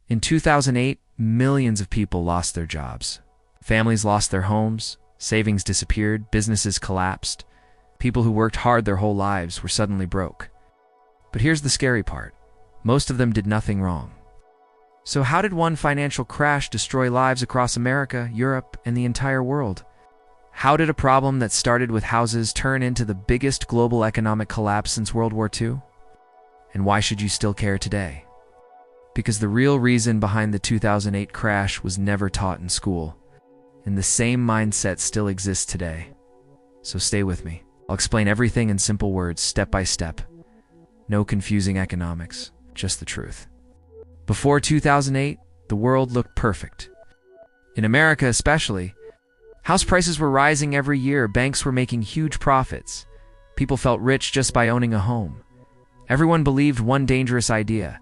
In 2008, millions of people lost their jobs. Families lost their homes, savings disappeared, businesses collapsed. People who worked hard their whole lives were suddenly broke. But here's the scary part. Most of them did nothing wrong. So how did one financial crash destroy lives across America, Europe, and the entire world? How did a problem that started with houses turn into the biggest global economic collapse since World War II? And why should you still care today? Because the real reason behind the 2008 crash was never taught in school, and the same mindset still exists today. So stay with me. I'll explain everything in simple words, step by step. No confusing economics, just the truth. Before 2008, the world looked perfect. In America especially, house prices were rising every year, banks were making huge profits. People felt rich just by owning a home. Everyone believed one dangerous idea.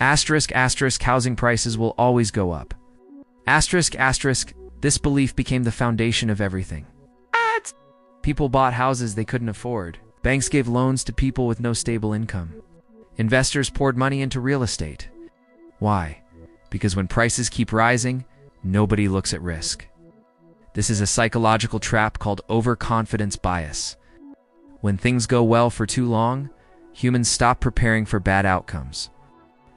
Asterisk, housing prices will always go up. Asterisk, this belief became the foundation of everything. People bought houses they couldn't afford. Banks gave loans to people with no stable income. Investors poured money into real estate. Why? Because when prices keep rising, nobody looks at risk. This is a psychological trap called overconfidence bias. When things go well for too long, humans stop preparing for bad outcomes.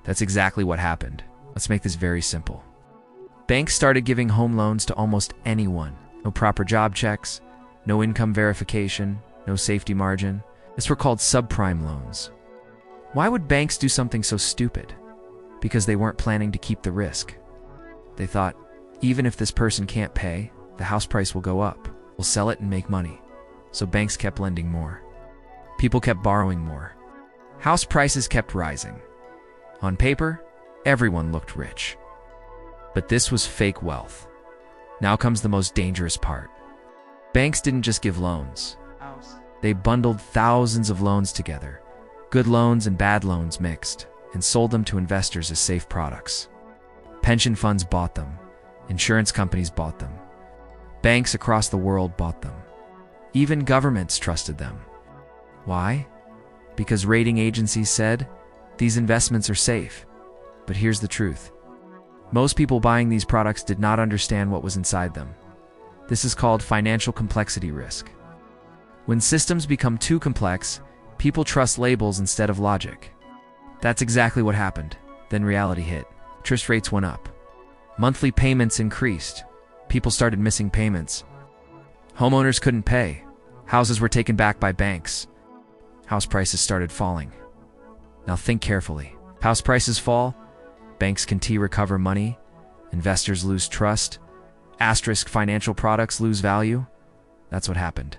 That's exactly what happened. Let's make this very simple. Banks started giving home loans to almost anyone. No proper job checks, no income verification, no safety margin. These were called subprime loans. Why would banks do something so stupid? Because they weren't planning to keep the risk. They thought, even if this person can't pay, the house price will go up. We'll sell it and make money. So banks kept lending more. People kept borrowing more. House prices kept rising. On paper, everyone looked rich. But this was fake wealth. Now comes the most dangerous part. Banks didn't just give loans. They bundled thousands of loans together, good loans and bad loans mixed, and sold them to investors as safe products. Pension funds bought them. Insurance companies bought them. Banks across the world bought them. Even governments trusted them. Why? Because rating agencies said, these investments are safe. But here's the truth. Most people buying these products did not understand what was inside them. This is called financial complexity risk. When systems become too complex, people trust labels instead of logic. That's exactly what happened. Then reality hit. Interest rates went up. Monthly payments increased. People started missing payments. Homeowners couldn't pay. Houses were taken back by banks. House prices started falling. Now think carefully. House prices fall, banks can recover money, investors lose trust, asterisk financial products lose value. That's what happened.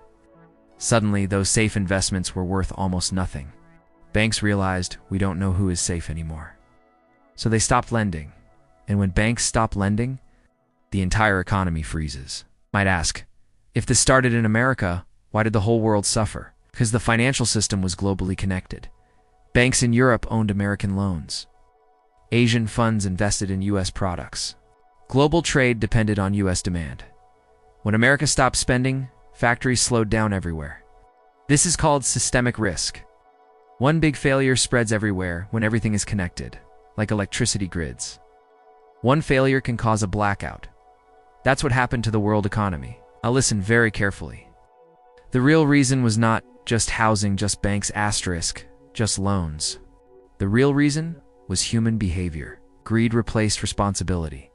Suddenly, those safe investments were worth almost nothing. Banks realized we don't know who is safe anymore. So they stopped lending. And when banks stop lending, the entire economy freezes. Might ask, if this started in America, why did the whole world suffer? Because the financial system was globally connected. Banks in Europe owned American loans. Asian funds invested in U.S. products. Global trade depended on U.S. demand. When America stopped spending, factories slowed down everywhere. This is called systemic risk. One big failure spreads everywhere when everything is connected, like electricity grids. One failure can cause a blackout. That's what happened to the world economy. Now listen very carefully. The real reason was not just housing, just banks, asterisk, just loans. The real reason was human behavior. Greed replaced responsibility.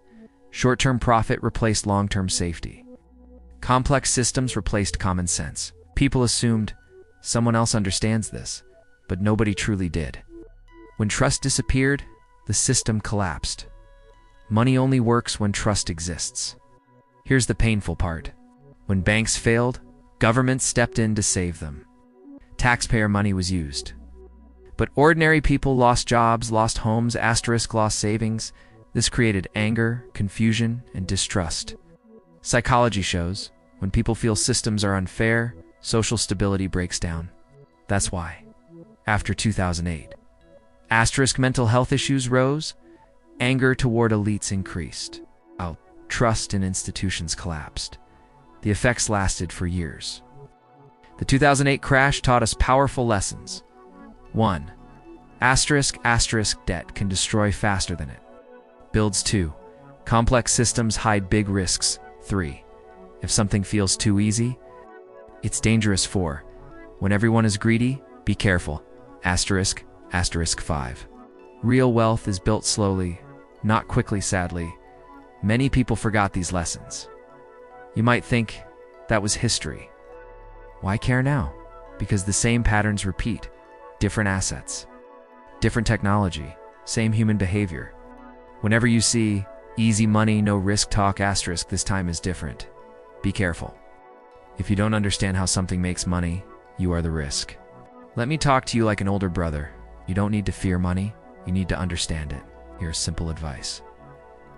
Short-term profit replaced long-term safety. Complex systems replaced common sense. People assumed someone else understands this, but nobody truly did. When trust disappeared, the system collapsed. Money only works when trust exists. Here's the painful part. When banks failed, governments stepped in to save them. Taxpayer money was used. But ordinary people lost jobs, lost homes, asterisk, lost savings. This created anger, confusion, and distrust. Psychology shows, when people feel systems are unfair, social stability breaks down. That's why, after 2008, asterisk mental health issues rose, anger toward elites increased, trust in institutions collapsed. The effects lasted for years. The 2008 crash taught us powerful lessons. 1. Asterisk debt can destroy faster than it. Builds 2. Complex systems hide big risks. 3. If something feels too easy, it's dangerous. 4. When everyone is greedy, be careful. Asterisk, asterisk 5. Real wealth is built slowly, not quickly, sadly. Many people forgot these lessons. You might think that was history. Why care now? Because the same patterns repeat. Different assets, different technology, same human behavior. Whenever you see easy money, no risk talk, asterisk, this time is different. Be careful. If you don't understand how something makes money, you are the risk. Let me talk to you like an older brother. You don't need to fear money, you need to understand it. Here's simple advice.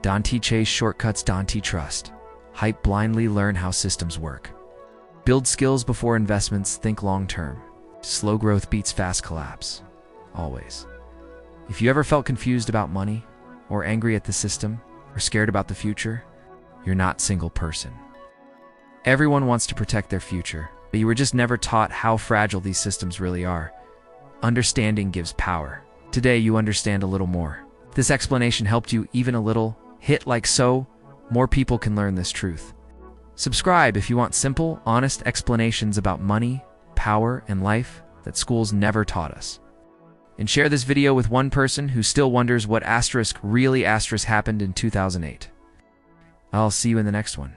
Don't chase shortcuts, don't trust. Hype blindly, learn how systems work. Build skills before investments, think long term. Slow growth beats fast collapse. Always. If you ever felt confused about money, or angry at the system, or scared about the future, you're not a single person. Everyone wants to protect their future, but you were just never taught how fragile these systems really are. Understanding gives power. Today you understand a little more. If this explanation helped you even a little, hit like so, more people can learn this truth. Subscribe if you want simple, honest explanations about money, power, and life that schools never taught us. And share this video with one person who still wonders what asterisk really asterisk happened in 2008. I'll see you in the next one.